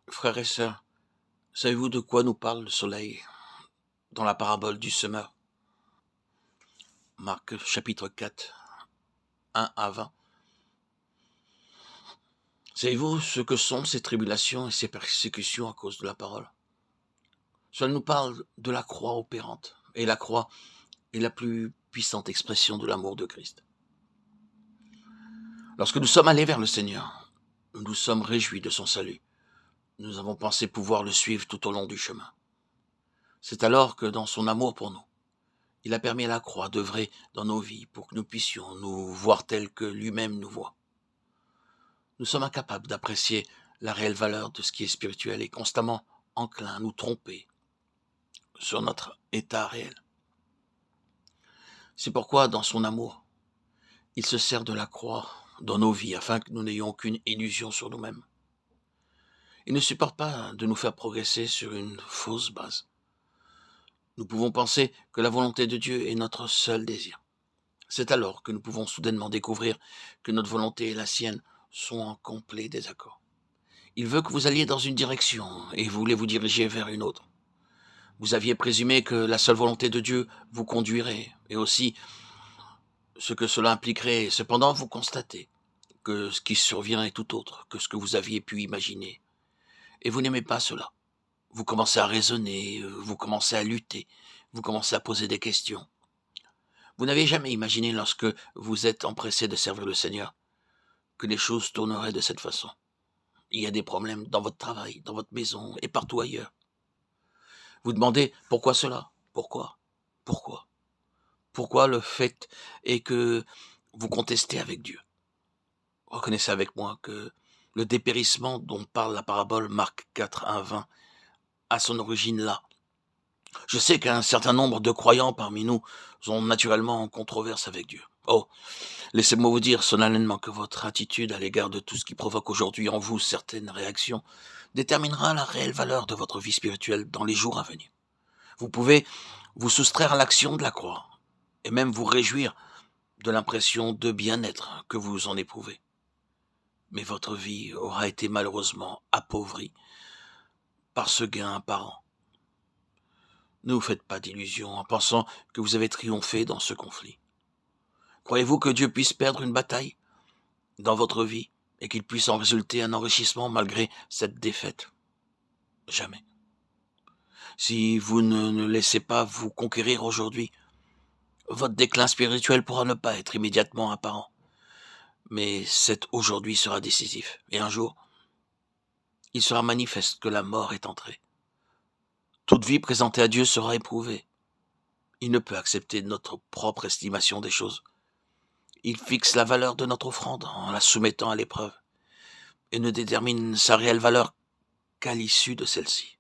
Frères et sœurs, savez-vous de quoi nous parle le soleil dans la parabole du semeur? Marc chapitre 4, 1 à 20. Savez-vous ce que sont ces tribulations et ces persécutions à cause de la parole? Cela nous parle de la croix opérante, et la croix est la plus puissante expression de l'amour de Christ. Lorsque nous sommes allés vers le Seigneur, nous nous sommes réjouis de son salut. Nous avons pensé pouvoir le suivre tout au long du chemin. C'est alors que, dans son amour pour nous, il a permis à la croix d'œuvrer dans nos vies pour que nous puissions nous voir tels que lui-même nous voit. Nous sommes incapables d'apprécier la réelle valeur de ce qui est spirituel et constamment enclins à nous tromper sur notre état réel. C'est pourquoi, dans son amour, il se sert de la croix dans nos vies afin que nous n'ayons aucune illusion sur nous-mêmes. Il ne supporte pas de nous faire progresser sur une fausse base. Nous pouvons penser que la volonté de Dieu est notre seul désir. C'est alors que nous pouvons soudainement découvrir que notre volonté et la sienne sont en complet désaccord. Il veut que vous alliez dans une direction et voulez vous diriger vers une autre. Vous aviez présumé que la seule volonté de Dieu vous conduirait, et aussi ce que cela impliquerait. Cependant, vous constatez que ce qui survient est tout autre que ce que vous aviez pu imaginer. Et vous n'aimez pas cela. Vous commencez à raisonner, vous commencez à lutter, vous commencez à poser des questions. Vous n'avez jamais imaginé, lorsque vous êtes empressé de servir le Seigneur, que les choses tourneraient de cette façon. Il y a des problèmes dans votre travail, dans votre maison et partout ailleurs. Vous demandez pourquoi cela? Pourquoi? Pourquoi? Pourquoi le fait est que vous contestez avec Dieu? Reconnaissez avec moi que le dépérissement dont parle la parabole Marc 4, 1, 20 a son origine là. Je sais qu'un certain nombre de croyants parmi nous sont naturellement en controverse avec Dieu. Oh, laissez-moi vous dire solennellement que votre attitude à l'égard de tout ce qui provoque aujourd'hui en vous certaines réactions déterminera la réelle valeur de votre vie spirituelle dans les jours à venir. Vous pouvez vous soustraire à l'action de la croix et même vous réjouir de l'impression de bien-être que vous en éprouvez. Mais votre vie aura été malheureusement appauvrie par ce gain apparent. Ne vous faites pas d'illusions en pensant que vous avez triomphé dans ce conflit. Croyez-vous que Dieu puisse perdre une bataille dans votre vie et qu'il puisse en résulter un enrichissement malgré cette défaite? Jamais. Si vous ne laissez pas vous conquérir aujourd'hui, votre déclin spirituel pourra ne pas être immédiatement apparent. Mais cet aujourd'hui sera décisif. Et un jour, il sera manifeste que la mort est entrée. Toute vie présentée à Dieu sera éprouvée. Il ne peut accepter notre propre estimation des choses. Il fixe la valeur de notre offrande en la soumettant à l'épreuve et ne détermine sa réelle valeur qu'à l'issue de celle-ci.